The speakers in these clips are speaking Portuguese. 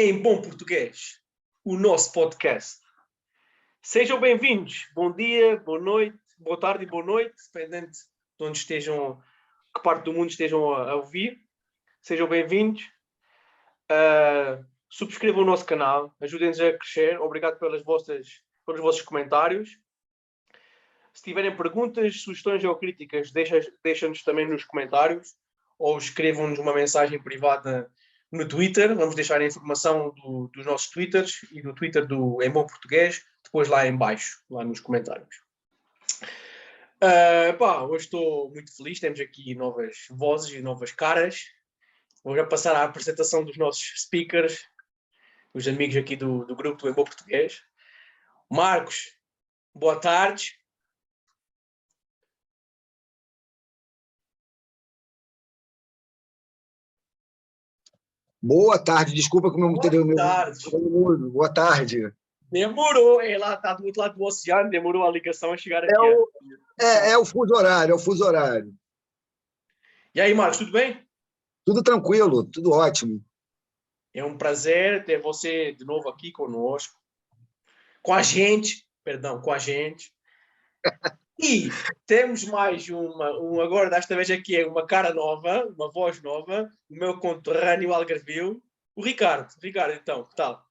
em bom português, o nosso podcast. Sejam bem-vindos. Bom dia, boa noite, boa tarde e boa noite, dependendo de onde estejam, que parte do mundo estejam a ouvir. Sejam bem-vindos. Subscrevam o nosso canal, ajudem-nos a crescer. Obrigado pelos vossos comentários. Se tiverem perguntas, sugestões ou críticas, deixem-nos também nos comentários ou escrevam-nos uma mensagem privada no Twitter. Vamos deixar a informação dos nossos Twitters e do Twitter do Em Bom Português, depois lá em baixo, lá nos comentários. Hoje estou muito feliz, temos aqui novas vozes e novas caras. Vou já passar à apresentação dos nossos speakers, os amigos aqui do grupo do Em Bom Português. Marcos, boa tarde. Boa tarde, desculpa que o meu Boa tarde. Boa tarde. Demorou, ela está do outro lado do oceano, demorou a ligação a chegar aqui. É o fuso horário, E aí, Marcos, tudo bem? Tudo tranquilo, tudo ótimo. É um prazer ter você de novo aqui conosco, com a gente. E temos mais agora desta vez aqui é uma cara nova, uma voz nova, o meu conterrâneo algarvio, o Ricardo. Ricardo, então, que tal?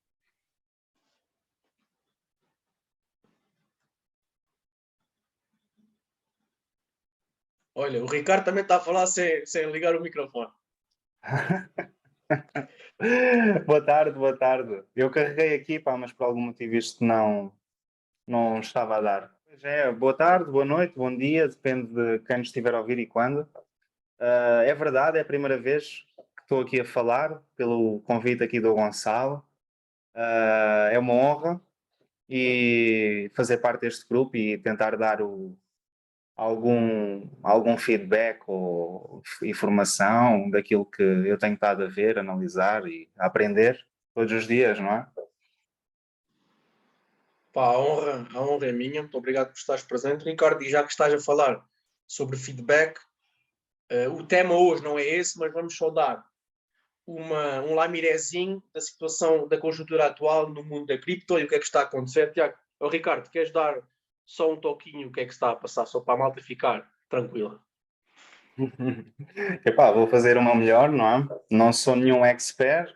Olha, o Ricardo também está a falar sem ligar o microfone. Boa tarde. Eu carreguei aqui, mas por algum motivo isto não estava a dar. Pois é, boa tarde, boa noite, bom dia, depende de quem nos estiver a ouvir e quando. É verdade, é a primeira vez que estou aqui a falar, pelo convite aqui do Gonçalo. É uma honra e fazer parte deste grupo e tentar dar algum feedback ou informação daquilo que eu tenho estado a ver, analisar e a aprender todos os dias, não é? A honra é minha. Muito obrigado por estares presente, Ricardo. E já que estás a falar sobre feedback, o tema hoje não é esse, mas vamos só dar um lamirezinho da situação, da conjuntura atual no mundo da cripto e o que é que está a acontecer. Tiago, Ricardo, queres dar só um toquinho o que é que está a passar, só para a malta ficar tranquila? Vou fazer o meu melhor, não é? Não sou nenhum expert,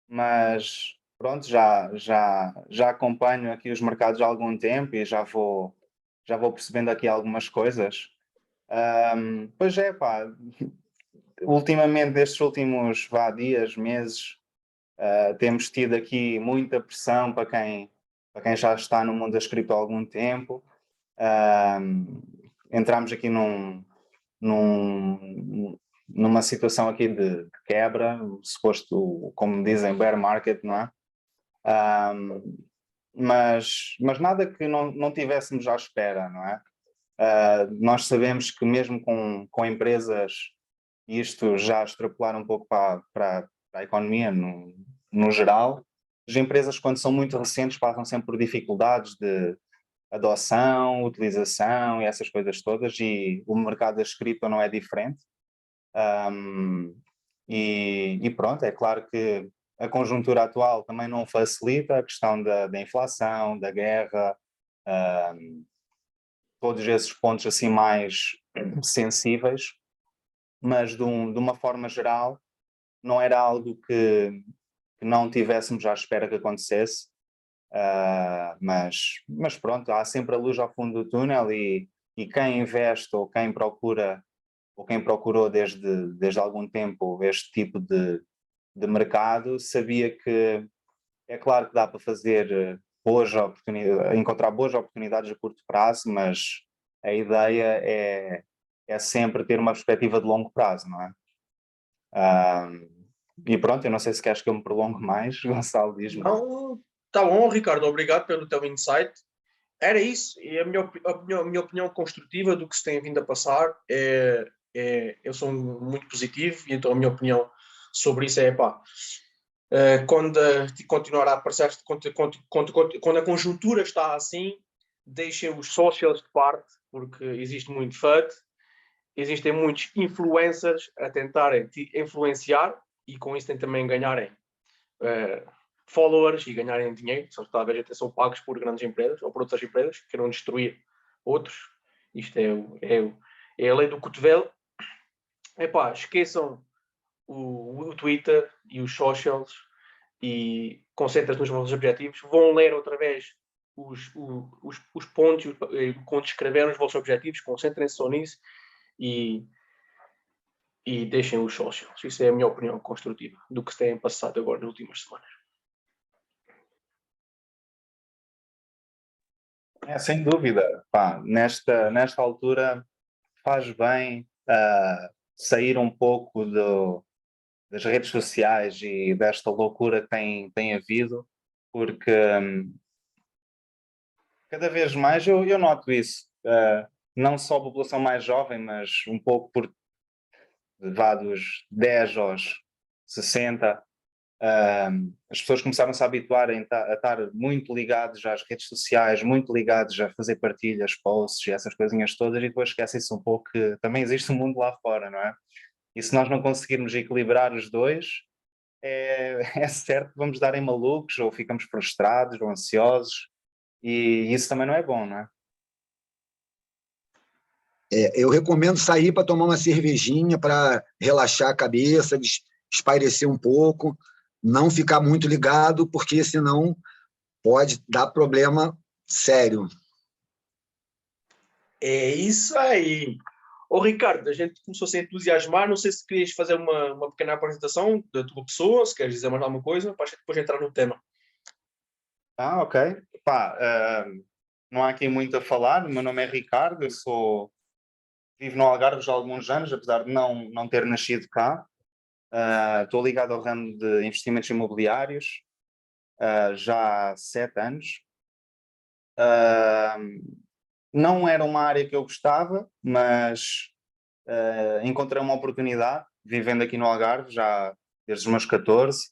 mas pronto, já acompanho aqui os mercados há algum tempo e já vou percebendo aqui algumas coisas. Pois é, ultimamente, nestes últimos dias, meses, temos tido aqui muita pressão para quem já está no mundo das cripto há algum tempo. Entramos aqui numa situação aqui de quebra, suposto, como dizem, bear market, não é? Mas nada que não tivéssemos à espera, não é? Nós sabemos que mesmo com empresas, e isto já extrapolar um pouco para a economia no geral, as empresas quando são muito recentes passam sempre por dificuldades de adoção, utilização e essas coisas todas, e o mercado das cripto não é diferente. E pronto, é claro que a conjuntura atual também não facilita a questão da inflação, da guerra, todos esses pontos assim mais sensíveis, mas de uma forma geral não era algo que não tivéssemos à espera que acontecesse. Mas pronto, há sempre a luz ao fundo do túnel e quem investe ou quem procura ou quem procurou desde algum tempo este tipo de mercado sabia que é claro que dá para fazer encontrar boas oportunidades a curto prazo, mas a ideia é sempre ter uma perspectiva de longo prazo, não é? E pronto, eu não sei se queres que eu me prolongue mais, Gonçalo, diz-me. Não, está bom, Ricardo, obrigado pelo teu insight. Era isso, e a minha opinião construtiva do que se tem vindo a passar eu sou muito positivo, e então a minha opinião sobre isso quando continuar a aparecer, quando a conjuntura está assim, deixem os socials de parte, porque existe muito FUD, existem muitos influencers a tentarem te influenciar e com isso também ganharem followers e ganharem dinheiro, só que talvez até são pagos por grandes empresas ou por outras empresas que queiram destruir outros. Isto é a lei do cotovelo. Epá, esqueçam o Twitter e os socials e concentrem-se nos vossos objetivos. Vão ler outra vez os pontos, quando escreveram os vossos objetivos, concentrem-se só nisso e deixem os socials. Isso é a minha opinião construtiva do que se tem passado agora nas últimas semanas. Sem dúvida. Pá, nesta altura faz bem sair um pouco das redes sociais e desta loucura que tem havido, porque cada vez mais eu noto isso. Não só a população mais jovem, mas um pouco por dos 10 aos 60, as pessoas começaram-se a habituar a estar muito ligados às redes sociais, muito ligados a fazer partilhas, posts e essas coisinhas todas, e depois esquecem-se um pouco que também existe um mundo lá fora, não é? E se nós não conseguirmos equilibrar os dois, é certo que vamos dar em malucos, ou ficamos frustrados, ou ansiosos, e isso também não é bom, não é? Eu recomendo sair para tomar uma cervejinha, para relaxar a cabeça, espairecer um pouco, não ficar muito ligado, porque senão pode dar problema sério. É isso aí. Ô Ricardo, a gente começou a se entusiasmar. Não sei se querias fazer uma pequena apresentação da tua pessoa, se queres dizer mais alguma coisa, para a gente depois entrar no tema. Ok. Pá, não há aqui muito a falar. O meu nome é Ricardo, vivo no Algarve já há alguns anos, apesar de não ter nascido cá. Estou ligado ao ramo de investimentos imobiliários já há 7 anos. Não era uma área que eu gostava, mas encontrei uma oportunidade, vivendo aqui no Algarve, já desde os meus 14.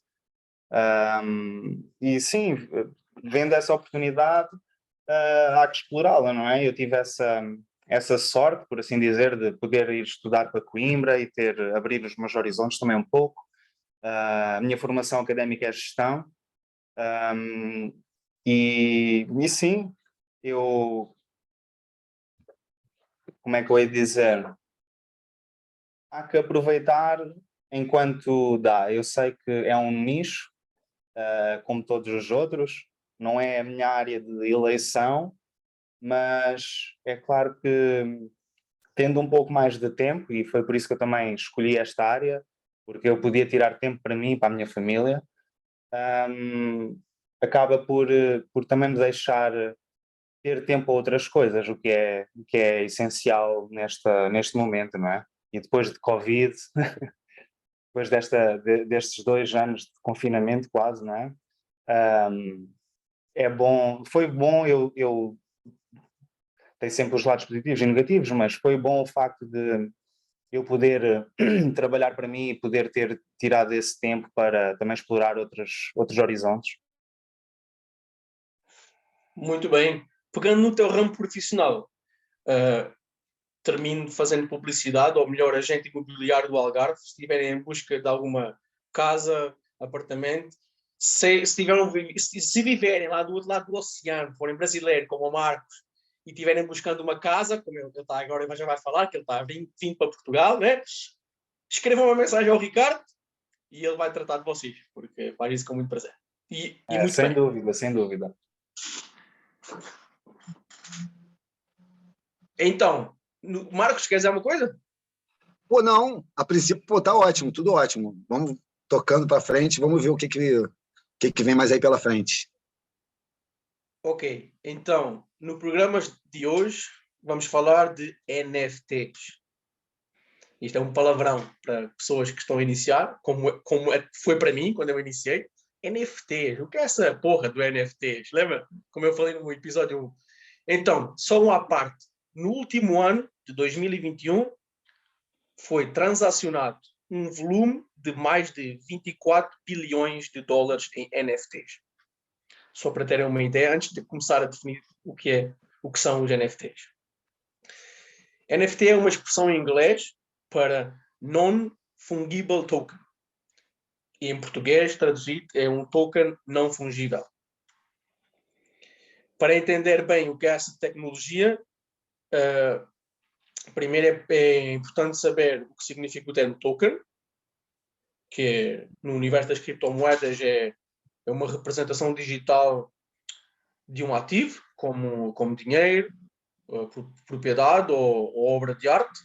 E sim, vendo essa oportunidade, há que explorá-la, não é? Eu tive essa sorte, por assim dizer, de poder ir estudar para Coimbra e abrir os meus horizontes também um pouco. A minha formação académica é gestão. E sim, como é que eu ia dizer? Há que aproveitar enquanto dá. Eu sei que é um nicho, como todos os outros, não é a minha área de eleição, mas é claro que tendo um pouco mais de tempo, e foi por isso que eu também escolhi esta área, porque eu podia tirar tempo para mim e para a minha família, acaba por também me deixar ter tempo a outras coisas, o que é essencial neste momento, não é? E depois de Covid, depois destes 2 anos de confinamento quase, não é? É bom, foi bom, eu tem sempre os lados positivos e negativos, mas foi bom o facto de eu poder trabalhar para mim e poder ter tirado esse tempo para também explorar outros horizontes. Muito bem. Pegando no teu ramo profissional, termino fazendo publicidade, ou melhor, agente imobiliário do Algarve, se estiverem em busca de alguma casa, apartamento, se viverem lá do outro lado do oceano, forem brasileiros como o Marcos, e estiverem buscando uma casa, como ele está agora, já vai falar, que ele está vindo para Portugal, né? Escrevam uma mensagem ao Ricardo e ele vai tratar de vocês, porque faz isso com muito prazer. E muito sem bem. dúvida, sem dúvida. Então, Marcos, quer dizer alguma coisa? Pô, não, a princípio, tá ótimo, tudo ótimo. Vamos tocando para frente, vamos ver o que vem mais aí pela frente. Ok, então, no programa de hoje vamos falar de NFTs. Isto é um palavrão para pessoas que estão a iniciar, como foi para mim quando eu iniciei. NFTs, o que é essa porra do NFTs? Lembra? Como eu falei no episódio 1. Então, só uma parte. No último ano de 2021, foi transacionado um volume de mais de 24 bilhões de dólares em NFTs. Só para terem uma ideia, antes de começar a definir o que são os NFTs. NFT é uma expressão em inglês para Non-Fungible Token. e em português, traduzido, é um token não fungível. Para entender bem o que é essa tecnologia, primeiro é importante saber o que significa o termo token, que no universo das criptomoedas é uma representação digital de um ativo, como dinheiro, propriedade ou obra de arte,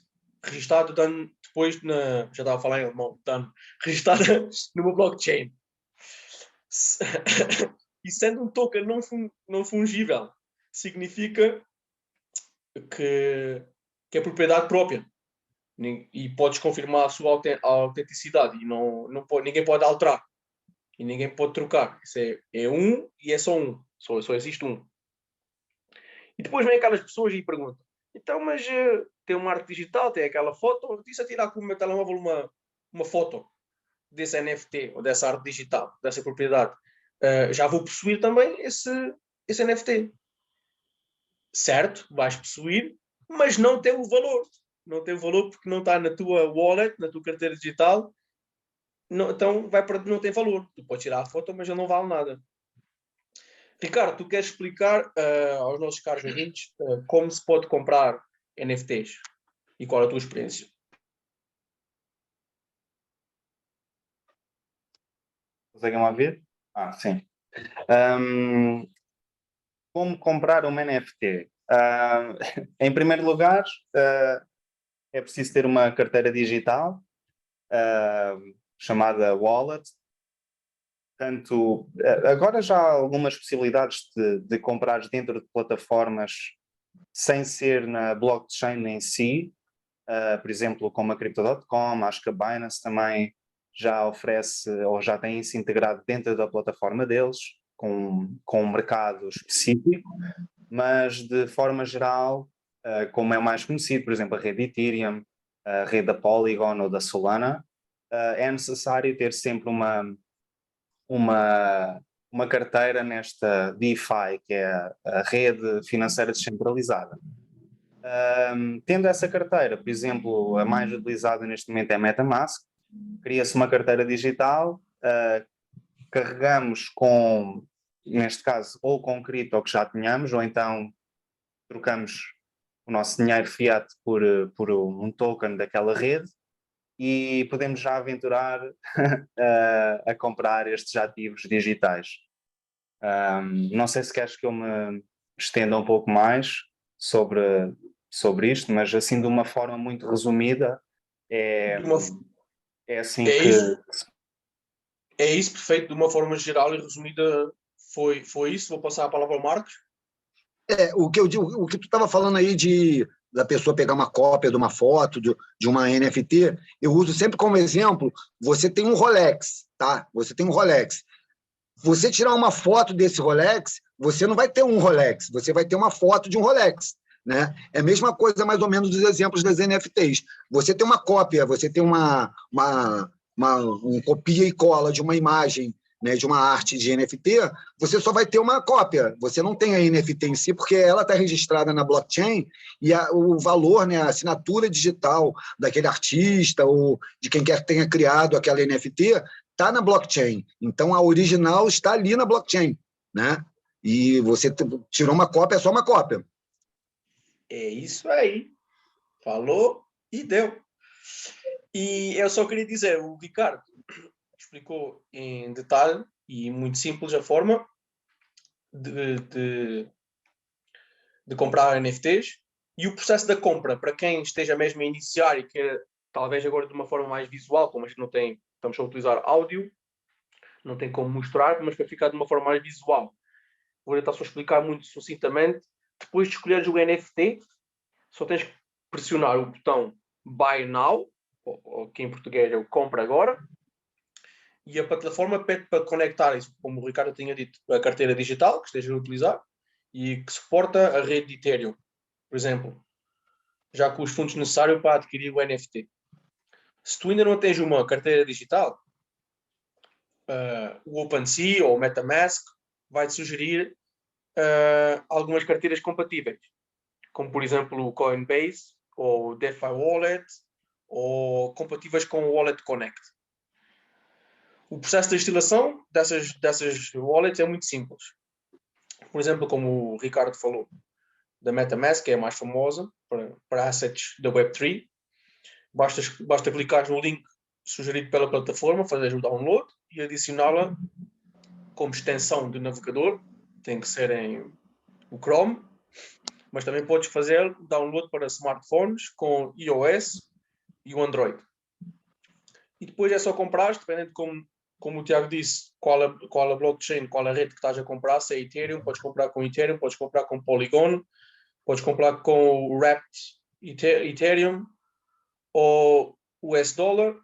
registado depois já estava a falar em alemão, registada numa blockchain. E sendo um token não fungível, significa que é propriedade própria e podes confirmar a sua autenticidade e ninguém pode alterar e ninguém pode trocar. Isso é um e é só um, só existe um. E depois vem aquelas pessoas e perguntam: então, mas tem uma arte digital, tem aquela foto, disse a tirar com o meu telemóvel uma foto desse NFT ou dessa arte digital, dessa propriedade. Já vou possuir também esse NFT. Certo, vais possuir, mas não tem o valor. Não tem o valor porque não está na tua wallet, na tua carteira digital. Então não tem valor. Tu podes tirar a foto, mas ele não vale nada. Ricardo, tu queres explicar aos nossos caros ouvintes como se pode comprar NFTs e qual é a tua experiência? Conseguem ouvir? Sim. Como comprar uma NFT? Em primeiro lugar, é preciso ter uma carteira digital chamada Wallet. Portanto, agora já há algumas possibilidades de comprar dentro de plataformas sem ser na blockchain em si, por exemplo, como a Crypto.com, acho que a Binance também já oferece ou já tem isso integrado dentro da plataforma deles, com um mercado específico, mas de forma geral, como é mais conhecido, por exemplo, a rede Ethereum, a rede da Polygon ou da Solana, é necessário ter sempre uma carteira nesta DeFi, que é a rede financeira descentralizada. Tendo essa carteira, por exemplo, a mais utilizada neste momento é a MetaMask, cria-se uma carteira digital, carregamos com, neste caso, ou com cripto que já tenhamos, ou então trocamos o nosso dinheiro fiat por um token daquela rede e podemos já aventurar a comprar estes ativos digitais. Não sei se queres que eu me estenda um pouco mais sobre isto, mas assim de uma forma muito resumida é assim é que... É isso, perfeito, de uma forma geral e resumida foi isso. Vou passar a palavra ao Marcos. O que tu estava falando aí da pessoa pegar uma cópia de uma foto, de uma NFT, eu uso sempre como exemplo, você tem um Rolex, tá? Você tem um Rolex. Você tirar uma foto desse Rolex, você não vai ter um Rolex, você vai ter uma foto de um Rolex, né? É a mesma coisa mais ou menos dos exemplos das NFTs. Você tem uma cópia, você tem uma copia e cola de uma imagem, né, de uma arte de NFT, você só vai ter uma cópia, você não tem a NFT em si, porque ela está registrada na blockchain e o valor, né, a assinatura digital daquele artista ou de quem quer que tenha criado aquela NFT está na blockchain. Então, a original está ali na blockchain, né? E você tirou uma cópia, é só uma cópia. É isso aí. Falou e deu. E eu só queria dizer, o Ricardo explicou em detalhe e muito simples a forma de comprar NFTs e o processo da compra, para quem esteja mesmo a iniciar e queira, talvez agora de uma forma mais visual, como a gente não tem, estamos a utilizar áudio, não tem como mostrar, mas para ficar de uma forma mais visual. Vou tentar só explicar muito sucintamente. Depois de escolheres o NFT, só tens que pressionar o botão Buy Now, ou que em português é o Compra Agora, e a plataforma pede para conectar isso, como o Ricardo tinha dito, a carteira digital que esteja a utilizar e que suporta a rede de Ethereum, por exemplo, já com os fundos necessários para adquirir o NFT. Se tu ainda não tens uma carteira digital, o OpenSea ou o MetaMask vai-te sugerir algumas carteiras compatíveis, como por exemplo o Coinbase ou o DeFi Wallet, ou compatíveis com o Wallet Connect. O processo de instalação dessas wallets é muito simples. Por exemplo, como o Ricardo falou, da MetaMask, que é a mais famosa para assets da Web3, basta clicar no link sugerido pela plataforma, fazer o download e adicioná-la como extensão de navegador. Tem que ser em o Chrome, mas também podes fazer download para smartphones com iOS e o Android. E depois é só comprar, dependendo de como o Tiago disse, qual a blockchain, qual a rede que estás a comprar, se é Ethereum, podes comprar com Ethereum, podes comprar com Polygon, podes comprar com o Wrapped Ethereum ou US Dollar.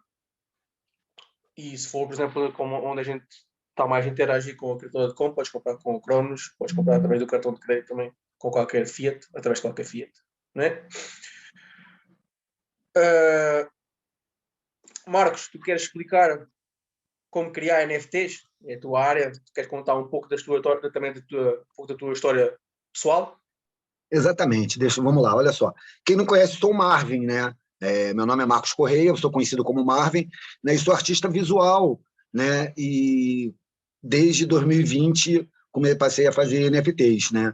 E se for, por exemplo, como onde a gente está mais a interagir com a Crypto.com, podes comprar com o Cronos, podes comprar através do cartão de crédito também, com qualquer Fiat, através de qualquer Fiat, não é? Marcos, tu queres explicar como criar NFTs? É a tua área, tu queres contar um pouco também da tua história pessoal? Exatamente. Vamos lá, olha só. Quem não conhece, sou o Marvin, né? Meu nome é Marcos Correia, eu sou conhecido como Marvin, né? E sou artista visual, né? E desde 2020 passei a fazer NFTs, né?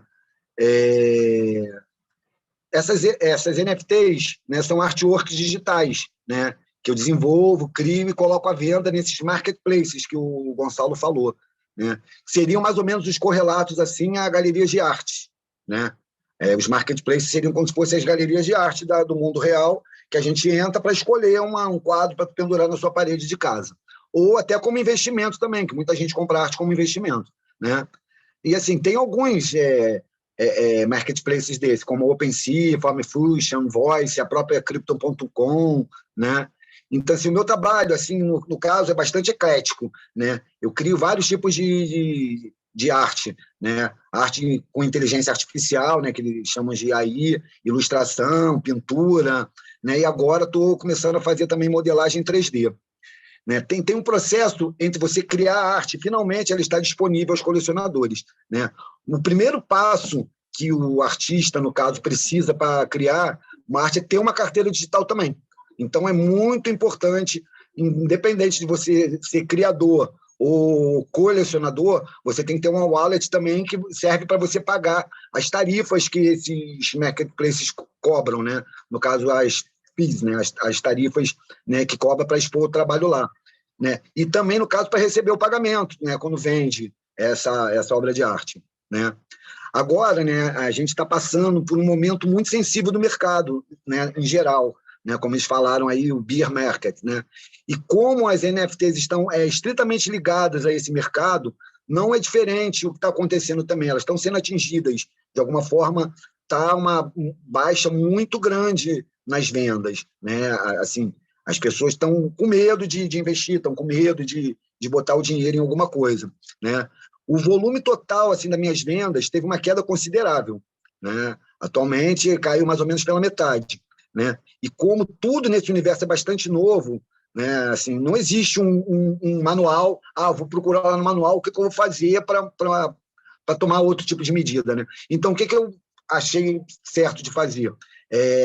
Essas NFTs, né, são artworks digitais, né? Que eu desenvolvo, crio e coloco à venda nesses marketplaces que o Gonçalo falou, né? Seriam mais ou menos os correlatos assim a galerias de arte, né? Os marketplaces seriam como se fossem as galerias de arte do mundo real, que a gente entra para escolher um quadro para pendurar na sua parede de casa. Ou até como investimento também, que muita gente compra arte como investimento, né? E, assim, tem alguns marketplaces desses, como OpenSea, Formfusion, Voice, a própria Crypto.com, né? Então, assim, o meu trabalho, assim, no caso, é bastante eclético, né? Eu crio vários tipos de arte, né? Arte com inteligência artificial, né? Que eles chamam de AI, ilustração, pintura, né? E agora estou começando a fazer também modelagem 3D. Né? Tem um processo entre você criar a arte, finalmente ela está disponível aos colecionadores. Né? O primeiro passo que o artista, no caso, precisa para criar uma arte é ter uma carteira digital também. Então, é muito importante, independente de você ser criador ou colecionador, você tem que ter uma wallet também que serve para você pagar as tarifas que esses marketplaces cobram, né? No caso, as fees, né? As tarifas, né, que cobra para expor o trabalho lá. Né? E também, no caso, para receber o pagamento, né, quando vende essa obra de arte. Né? Agora, né, a gente está passando por um momento muito sensível do mercado, né, em geral, né, como eles falaram aí, o bear market. Né? E como as NFTs estão estritamente ligadas a esse mercado, não é diferente o que está acontecendo também. Elas estão sendo atingidas, de alguma forma, está uma baixa muito grande nas vendas. Né? Assim, as pessoas estão com medo de investir, estão com medo de botar o dinheiro em alguma coisa. Né? O volume total assim, das minhas vendas teve uma queda considerável. Né? Atualmente, caiu mais ou menos pela metade. Né? E como tudo nesse universo é bastante novo, né? Assim, não existe um manual, vou procurar lá no manual o que eu vou fazer para tomar outro tipo de medida. Né? Então, o que eu achei certo de fazer?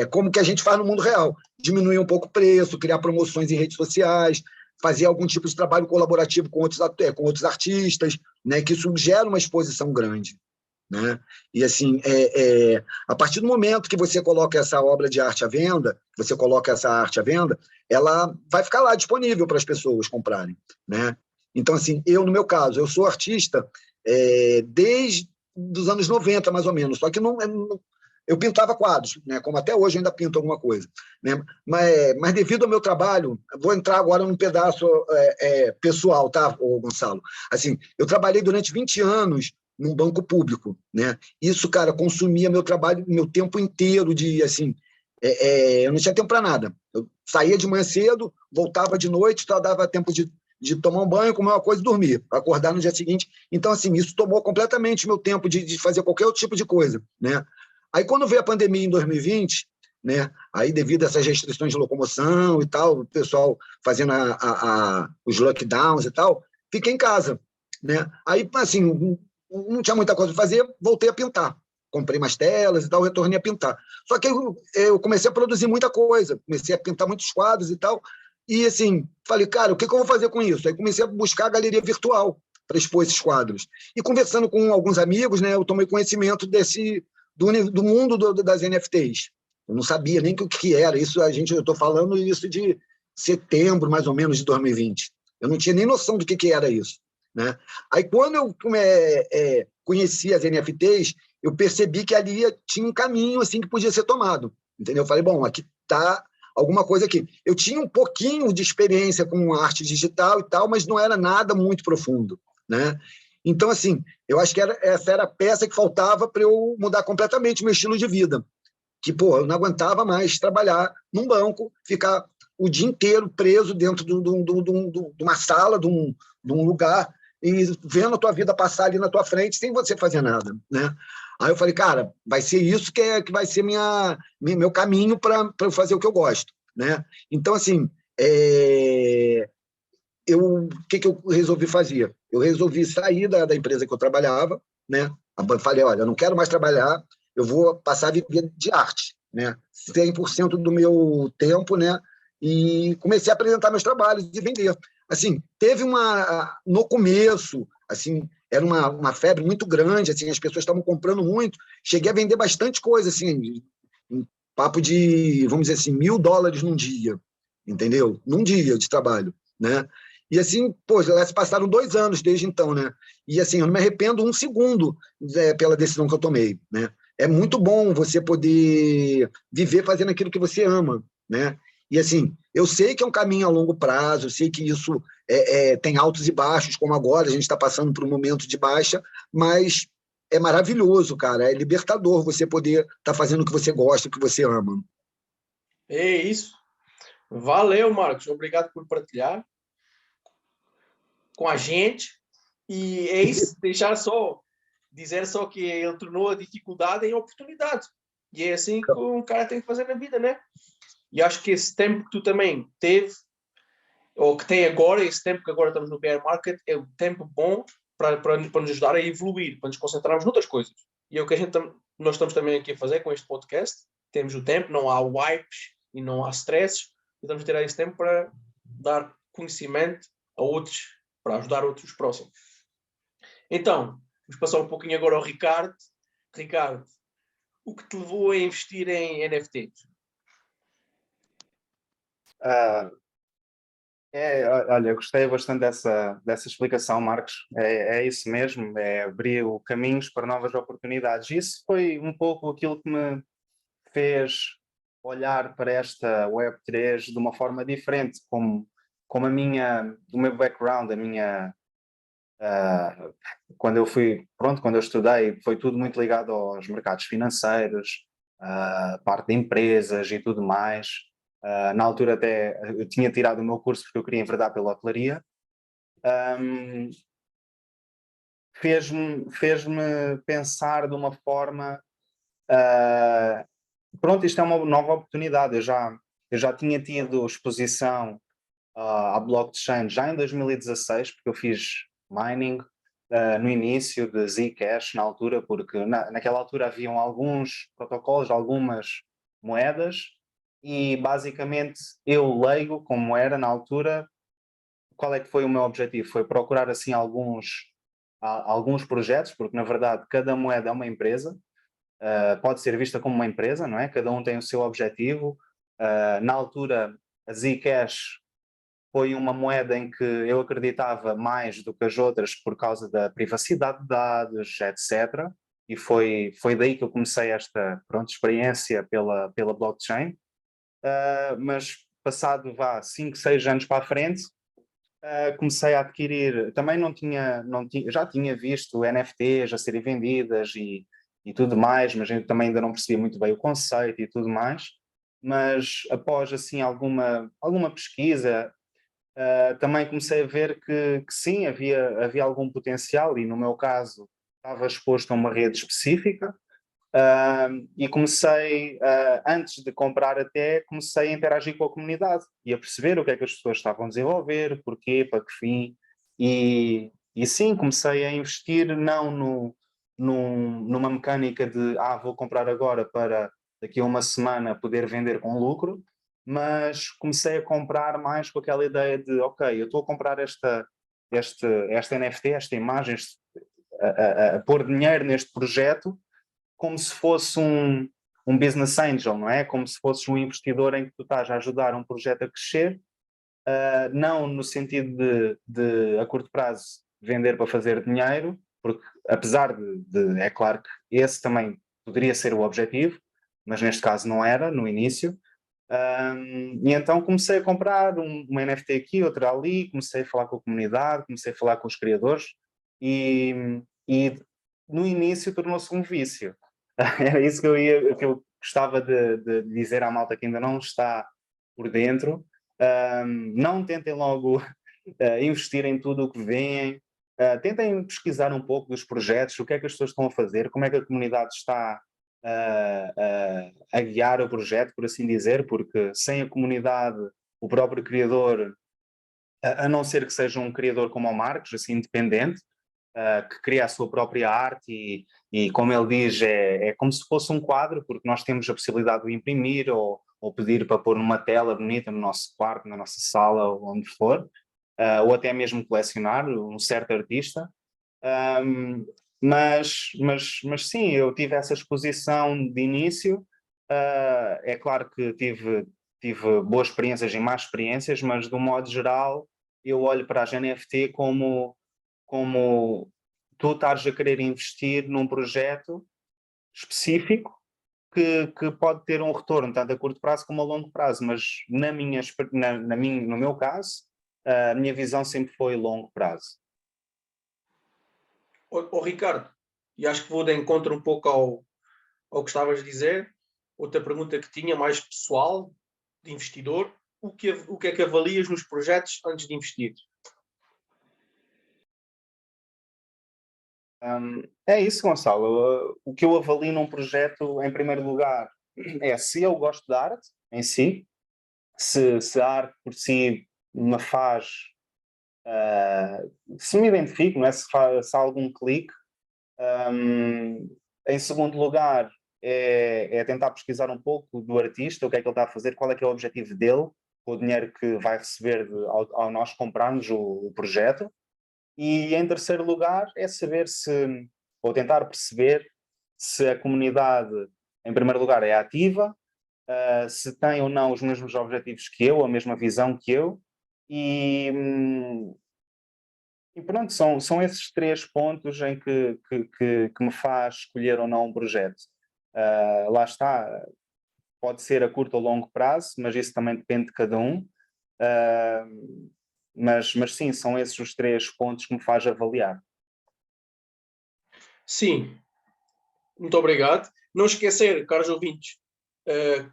Como que a gente faz no mundo real? Diminuir um pouco o preço, criar promoções em redes sociais, fazer algum tipo de trabalho colaborativo com outros artistas, né? Que isso gera uma exposição grande. Né? E assim, a partir do momento que você coloca essa obra de arte à venda, você coloca essa arte à venda, ela vai ficar lá disponível para as pessoas comprarem. Né? Então, assim, no meu caso, eu sou artista desde os anos 90, mais ou menos, só que eu pintava quadros, né? Como até hoje eu ainda pinto alguma coisa. Né? Mas devido ao meu trabalho, vou entrar agora num pedaço pessoal, tá, Gonçalo? Assim, eu trabalhei durante 20 anos num banco público, né? Isso, cara, consumia meu trabalho, meu tempo inteiro de, assim, eu não tinha tempo para nada. Eu saía de manhã cedo, voltava de noite, só dava tempo de tomar um banho, comer uma coisa e dormir, acordar no dia seguinte. Então, assim, isso tomou completamente meu tempo de fazer qualquer outro tipo de coisa, né? Aí, quando veio a pandemia em 2020, né? Aí, devido a essas restrições de locomoção e tal, o pessoal fazendo os lockdowns e tal, fiquei em casa, né? Aí, assim, não tinha muita coisa para fazer, voltei a pintar. Comprei mais telas e tal, retornei a pintar. Só que eu comecei a produzir muita coisa, comecei a pintar muitos quadros e tal, E, assim, falei, cara, o que eu vou fazer com isso? Aí comecei a buscar a galeria virtual para expor esses quadros. E conversando com alguns amigos, né, eu tomei conhecimento do mundo das NFTs. Eu não sabia nem o que era. Eu estou falando isso de setembro, mais ou menos, de 2020. Eu não tinha nem noção do que era isso, né? Aí, quando eu conheci as NFTs, eu percebi que ali tinha um caminho assim que podia ser tomado, entendeu? Eu falei, bom, aqui está alguma coisa aqui. Eu tinha um pouquinho de experiência com arte digital e tal, mas não era nada muito profundo, né? Então, assim, eu acho que essa era a peça que faltava para eu mudar completamente o meu estilo de vida. Que, pô, eu não aguentava mais trabalhar num banco, ficar o dia inteiro preso dentro de uma sala, de um lugar, e vendo a tua vida passar ali na tua frente sem você fazer nada, né? Aí eu falei, cara, vai ser isso que vai ser meu caminho para eu fazer o que eu gosto, né? Então, assim, o que eu resolvi fazer? Eu resolvi sair da empresa que eu trabalhava, né? Eu falei, olha, eu não quero mais trabalhar, eu vou passar a viver de arte, né? 100% do meu tempo, né? E comecei a apresentar meus trabalhos e vender. Assim, teve no começo, assim, era uma febre muito grande, assim, as pessoas estavam comprando muito. Cheguei a vender bastante coisa, assim, um papo de, vamos dizer assim, $1.000 num dia, entendeu? Num dia de trabalho, né? E assim, pô, já se passaram 2 anos desde então, né? E assim, eu não me arrependo um segundo pela decisão que eu tomei, né? É muito bom você poder viver fazendo aquilo que você ama, né? E assim, eu sei que é um caminho a longo prazo, eu sei que isso tem altos e baixos, como agora a gente está passando por um momento de baixa, mas é maravilhoso, cara. É libertador você poder estar fazendo o que você gosta, o que você ama. É isso. Valeu, Marcos. Obrigado por partilhar com a gente. E é isso. Dizer só que ele tornou a dificuldade em oportunidade. E é assim que um cara tem que fazer na vida, né? E acho que esse tempo que tu também teve, ou que tem agora, esse tempo que agora estamos no bear market, é um tempo bom para nos ajudar a evoluir, para nos concentrarmos noutras coisas. E é o que nós estamos também aqui a fazer com este podcast. Temos o tempo, não há wipes e não há stresses. E estamos a tirar esse tempo para dar conhecimento a outros, para ajudar outros próximos. Então, vamos passar um pouquinho agora ao Ricardo. Ricardo, o que te levou a investir em NFTs? Olha, eu gostei bastante dessa explicação, Marcos. É isso mesmo, é abrir caminhos para novas oportunidades. Isso foi um pouco aquilo que me fez olhar para esta Web3 de uma forma diferente, como o meu background, quando eu estudei, foi tudo muito ligado aos mercados financeiros, parte de empresas e tudo mais. Na altura até eu tinha tirado o meu curso porque eu queria enverdar pela hotelaria. Fez-me pensar de uma forma, isto é uma nova oportunidade. Eu já tinha tido exposição à blockchain já em 2016, porque eu fiz mining no início de Zcash na altura, porque naquela altura haviam alguns protocolos, algumas moedas, e basicamente eu leigo como era na altura. Qual é que foi o meu objetivo? Foi procurar assim alguns projetos, porque na verdade cada moeda é uma empresa, pode ser vista como uma empresa, não é? Cada um tem o seu objetivo. Na altura a Zcash foi uma moeda em que eu acreditava mais do que as outras por causa da privacidade de dados, etc. E foi daí que eu comecei esta experiência pela blockchain. Mas passado 5, 6 anos para a frente, comecei a adquirir, também não tinha, já tinha visto NFTs a serem vendidas e tudo mais, mas eu também ainda não percebia muito bem o conceito e tudo mais. Mas após assim alguma pesquisa, também comecei a ver que sim, havia algum potencial e no meu caso estava exposto a uma rede específica. E comecei, antes de comprar até, comecei a interagir com a comunidade e a perceber o que é que as pessoas estavam a desenvolver, porquê, para que fim, e sim, comecei a investir não numa mecânica de vou comprar agora para daqui a uma semana poder vender com lucro, mas comecei a comprar mais com aquela ideia de, ok, eu estou a comprar esta NFT, esta imagem, a pôr dinheiro neste projeto como se fosse um business angel, não é? Como se fosse um investidor em que tu estás a ajudar um projeto a crescer, não no sentido de a curto prazo vender para fazer dinheiro, porque apesar é claro que esse também poderia ser o objetivo, mas neste caso não era, no início. E então comecei a comprar uma NFT aqui, outra ali, comecei a falar com a comunidade, comecei a falar com os criadores e no início tornou-se um vício. Era isso que eu gostava de dizer à malta que ainda não está por dentro. Não tentem logo investir em tudo o que veem. Tentem pesquisar um pouco dos projetos, o que é que as pessoas estão a fazer, como é que a comunidade está a guiar o projeto, por assim dizer, porque sem a comunidade, o próprio criador, a não ser que seja um criador como o Marcos, assim, independente, que cria a sua própria arte e como ele diz, é como se fosse um quadro, porque nós temos a possibilidade de imprimir ou pedir para pôr numa tela bonita no nosso quarto, na nossa sala, ou onde for, ou até mesmo colecionar um certo artista. Mas sim, eu tive essa exposição de início. É claro que tive boas experiências e más experiências, mas de um modo geral eu olho para as NFT como tu estares a querer investir num projeto específico que pode ter um retorno tanto a curto prazo como a longo prazo, mas no meu caso, a minha visão sempre foi longo prazo. Ricardo, e acho que vou de encontro um pouco ao que estavas a dizer. Outra pergunta que tinha, mais pessoal, de investidor: o que é que avalias nos projetos antes de investir? É isso, Gonçalo. O que eu avalio num projeto, em primeiro lugar, é se eu gosto da arte em si, se a arte por si me faz, se me identifico, não é? Se há algum clique. Em segundo lugar, é tentar pesquisar um pouco do artista, o que é que ele está a fazer, qual é que é o objetivo dele, com o dinheiro que vai receber ao nós comprarmos o projeto. E em terceiro lugar é saber ou tentar perceber se a comunidade, em primeiro lugar, é ativa, se tem ou não os mesmos objetivos que eu, a mesma visão que eu, e pronto, são esses 3 pontos em que me faz escolher ou não um projeto. Lá está, pode ser a curto ou longo prazo, mas isso também depende de cada um. Mas sim, são esses os 3 pontos que me faz avaliar. Sim, muito obrigado. Não esquecer, caros ouvintes,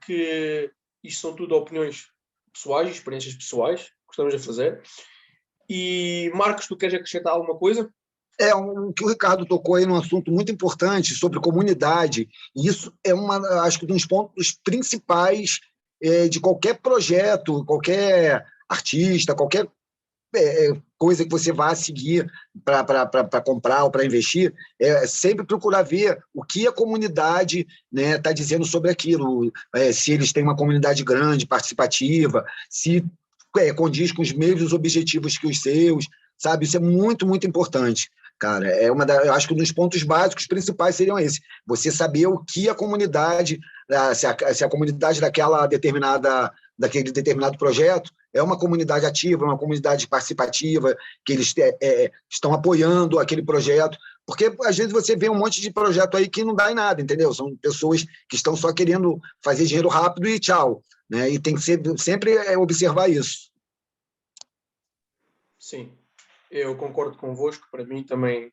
que isto são tudo opiniões pessoais, experiências pessoais que estamos a fazer. E Marcos, tu queres acrescentar alguma coisa? O que o Ricardo tocou aí num assunto muito importante sobre comunidade, e isso é acho que um dos pontos principais de qualquer projeto, qualquer artista, qualquer coisa que você vá seguir para comprar ou para investir, é sempre procurar ver o que a comunidade está dizendo sobre aquilo, se eles têm uma comunidade grande, participativa, se condiz com os mesmos objetivos que os seus, sabe? Isso é muito, muito importante. Cara, eu acho que um dos pontos básicos principais seriam esses. Você saber o que a comunidade, se a comunidade daquele determinado projeto é uma comunidade ativa, uma comunidade participativa, que eles estão apoiando aquele projeto. Porque, às vezes, você vê um monte de projeto aí que não dá em nada, entendeu? São pessoas que estão só querendo fazer dinheiro rápido e tchau. Né? E tem que sempre observar isso. Sim, eu concordo convosco. Para mim também,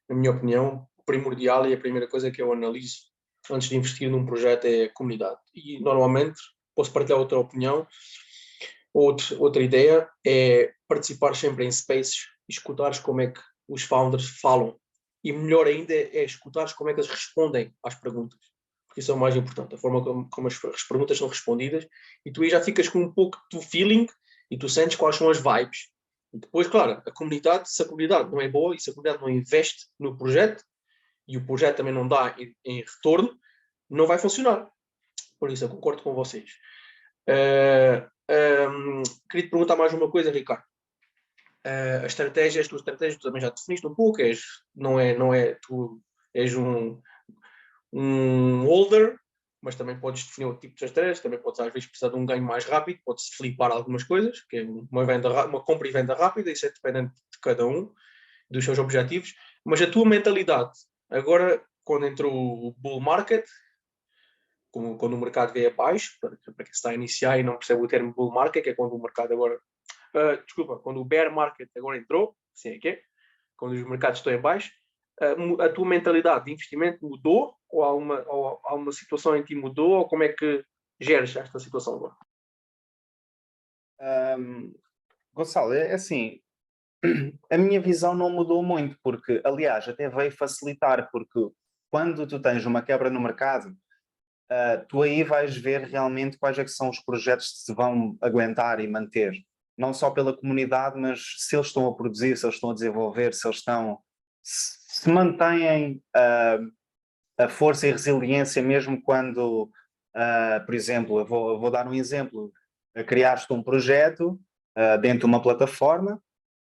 na minha opinião, o primordial e a primeira coisa que eu analiso antes de investir num projeto é a comunidade. E normalmente, posso partilhar outra opinião, outra ideia, é participar sempre em spaces e escutares como é que os founders falam. E melhor ainda é escutares como é que eles respondem às perguntas. Porque isso é o mais importante, a forma como as perguntas são respondidas. E tu aí já ficas com um pouco do feeling e tu sentes quais são as vibes. E depois, claro, se a comunidade não é boa e se a comunidade não investe no projeto e o projeto também não dá em retorno, não vai funcionar. Por isso, eu concordo com vocês. Queria te perguntar mais uma coisa, Ricardo. As tuas estratégias, tu também já definiste um pouco, tu és um holder, mas também podes definir outro tipo de estratégias, também podes às vezes precisar de um ganho mais rápido, podes flipar algumas coisas, que é uma compra e venda rápida, isso é dependente de cada um, dos seus objetivos, mas a tua mentalidade, agora quando entrou o bull market, quando o mercado veio abaixo, para quem está a iniciar e não percebe o termo bull market, que é quando o mercado agora, quando o bear market agora entrou, assim é que é, quando os mercados estão em baixo, a tua mentalidade de investimento mudou? Ou há uma situação em que mudou? Ou como é que geres esta situação agora? Gonçalo, é assim, a minha visão não mudou muito, porque, aliás, até veio facilitar, porque quando tu tens uma quebra no mercado, tu aí vais ver realmente quais é que são os projetos que se vão aguentar e manter, não só pela comunidade, mas se eles estão a produzir, se eles estão a desenvolver, se mantêm a força e resiliência mesmo quando, por exemplo, eu vou dar um exemplo, criaste um projeto dentro de uma plataforma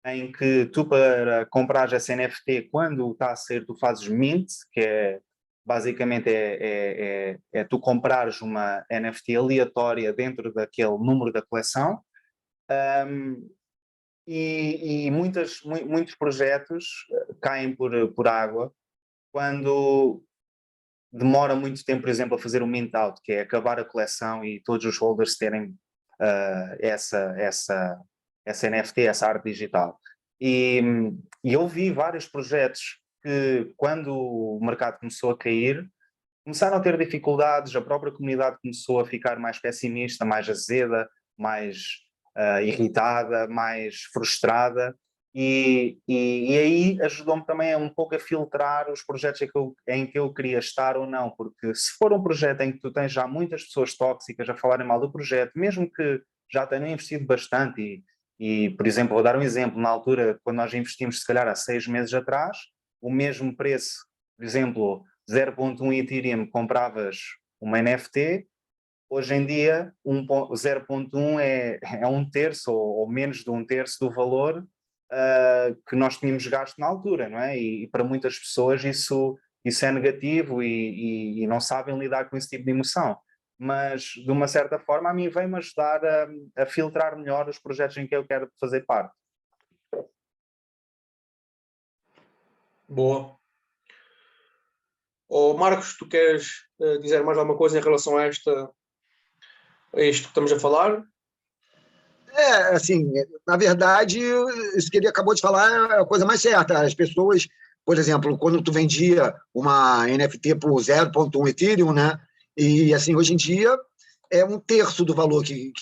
em que tu, para comprar essa NFT, quando está a ser, tu fazes mint, que é basicamente tu comprares uma NFT aleatória dentro daquele número da coleção. E muitos projetos caem por água quando demora muito tempo, por exemplo, a fazer o mint out, que é acabar a coleção e todos os holders terem essa NFT, essa arte digital. E eu vi vários projetos que, quando o mercado começou a cair, começaram a ter dificuldades, a própria comunidade começou a ficar mais pessimista, mais azeda, mais irritada, mais frustrada, e aí ajudou-me também um pouco a filtrar os projetos em que eu queria estar ou não, porque se for um projeto em que tu tens já muitas pessoas tóxicas a falarem mal do projeto, mesmo que já tenham investido bastante, por exemplo, vou dar um exemplo, na altura, quando nós investimos, se calhar há 6 meses atrás, o mesmo preço, por exemplo, 0.1 Ethereum compravas uma NFT, hoje em dia 0.1 é um terço ou menos de um terço do valor que nós tínhamos gasto na altura, não é? E para muitas pessoas isso é negativo e não sabem lidar com esse tipo de emoção. Mas, de uma certa forma, a mim vem-me ajudar a filtrar melhor os projetos em que eu quero fazer parte. Boa. Marcos, tu queres dizer mais alguma coisa em relação a isto que estamos a falar? Assim, na verdade, isso que ele acabou de falar é a coisa mais certa. As pessoas, por exemplo, quando tu vendia uma NFT por 0.1 Ethereum, né? E assim, hoje em dia é um terço do valor que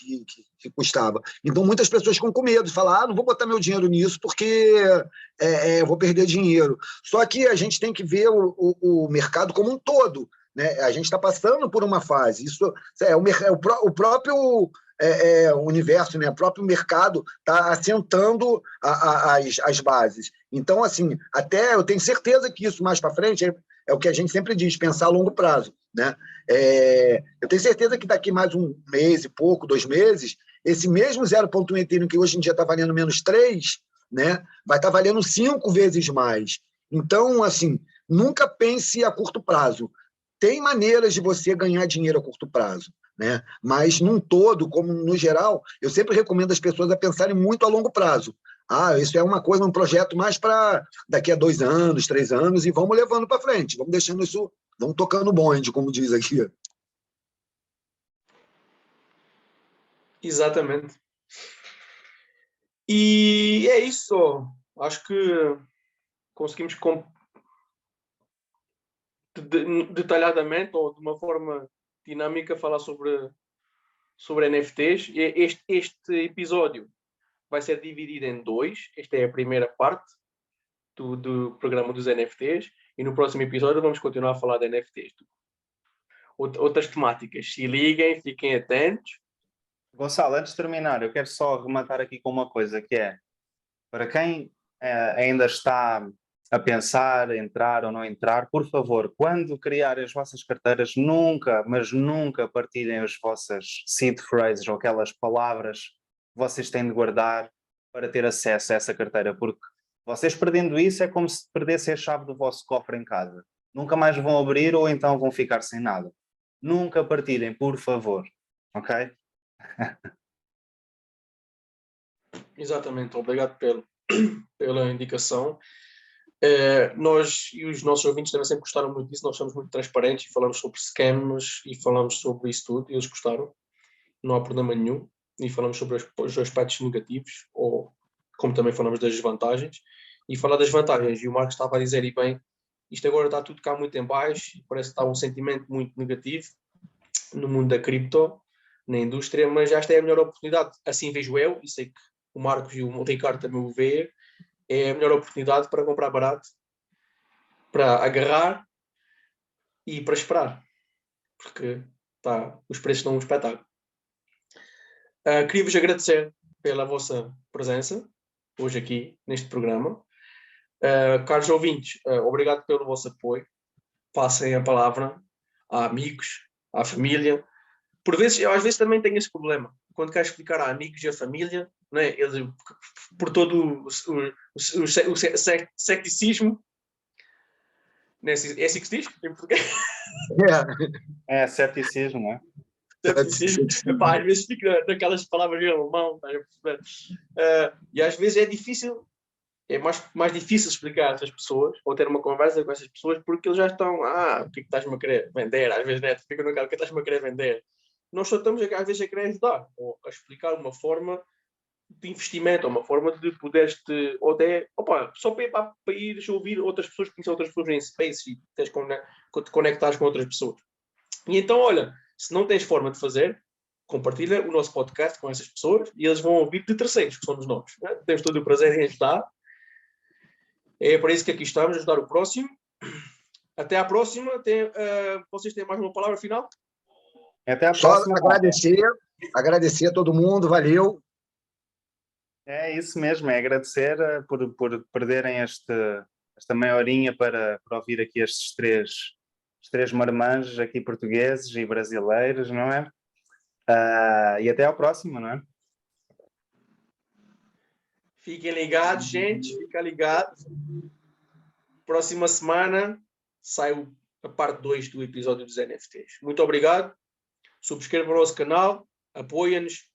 custava. Então, muitas pessoas ficam com medo de falar, não vou botar meu dinheiro nisso porque eu vou perder dinheiro. Só que a gente tem que ver o mercado como um todo, né? A gente está passando por uma fase. Isso o próprio o universo, né? O próprio mercado está assentando as bases. Então, assim, até eu tenho certeza que isso mais para frente é o que a gente sempre diz, pensar a longo prazo, né? Eu tenho certeza que daqui mais um mês e pouco, 2 meses, esse mesmo 0.1 Ethereum que hoje em dia está valendo menos 3, né? Vai estar valendo 5 vezes mais. Então, assim, nunca pense a curto prazo. Tem maneiras de você ganhar dinheiro a curto prazo, né? Mas, num todo, como no geral, eu sempre recomendo as pessoas a pensarem muito a longo prazo. Isso é uma coisa, um projeto mais para daqui a 2 anos, 3 anos, e vamos levando para frente, vamos deixando isso, vamos tocando o bonde, como diz aqui. Exatamente. E é isso. Acho que conseguimos detalhadamente ou de uma forma dinâmica falar sobre NFTs. Este episódio vai ser dividido em 2. Esta é a primeira parte do programa dos NFTs e no próximo episódio vamos continuar a falar de NFTs. Outras temáticas. Se liguem, fiquem atentos. Gonçalo, antes de terminar, eu quero só rematar aqui com uma coisa, que é, para quem ainda está a pensar, entrar ou não entrar, por favor, quando criarem as vossas carteiras, nunca, mas nunca partilhem as vossas seed phrases ou aquelas palavras que vocês têm de guardar para ter acesso a essa carteira, porque vocês perdendo isso é como se perdessem a chave do vosso cofre em casa. Nunca mais vão abrir ou então vão ficar sem nada. Nunca partilhem, por favor. Ok? Exatamente, obrigado pela indicação. Nós e os nossos ouvintes também sempre gostaram muito disso, nós somos muito transparentes e falamos sobre scams e falamos sobre isso tudo, e eles gostaram, não há problema nenhum, e falamos sobre os aspectos negativos, ou como também falamos das desvantagens, e falar das vantagens, e o Marcos estava a dizer, e bem, isto agora está tudo cá muito em baixo, parece que está um sentimento muito negativo no mundo da cripto, na indústria, mas esta é a melhor oportunidade, assim vejo eu, e sei que o Marcos e o Ricardo também o veem, é a melhor oportunidade para comprar barato, para agarrar e para esperar, porque os preços estão um espetáculo. Queria-vos agradecer pela vossa presença hoje aqui neste programa. Caros ouvintes, obrigado pelo vosso apoio. Passem a palavra a amigos, à família. Eu às vezes também tenho esse problema. Quando quero explicar a amigos e a família, não é? Eles, por todo o ceticismo, é assim que se diz em português? É ceticismo, não é? Ceticismo. Epá, às vezes fico naquelas palavras em alemão, estás a perceber? E às vezes é difícil, é mais difícil explicar a essas pessoas, ou ter uma conversa com essas pessoas, porque eles já estão, o que é que estás-me a querer vender? Às vezes, né, ficam naquela, o que estás-me a querer vender? Nós só estamos, às vezes, a querer ajudar, ou a explicar uma forma de investimento, ou uma forma de poderes ou até, só para ir ouvir outras pessoas, conhecer outras pessoas em space e te conectares com outras pessoas. E então, olha, se não tens forma de fazer, compartilha o nosso podcast com essas pessoas e eles vão ouvir de terceiros, que somos nós. Né? Temos todo o prazer em ajudar. É para isso que aqui estamos, ajudar o próximo. Até à próxima. Vocês têm mais uma palavra final? Até à próxima. Só agradecer a todo mundo, valeu. É isso mesmo, é agradecer por perderem esta meia horinha para ouvir aqui estes três marmanjos aqui portugueses e brasileiros, não é? E até ao próximo, não é? Fiquem ligados, gente, fica ligado. Próxima semana sai a parte 2 do episódio dos NFTs. Muito obrigado. Subscrevam o nosso canal, apoiem-nos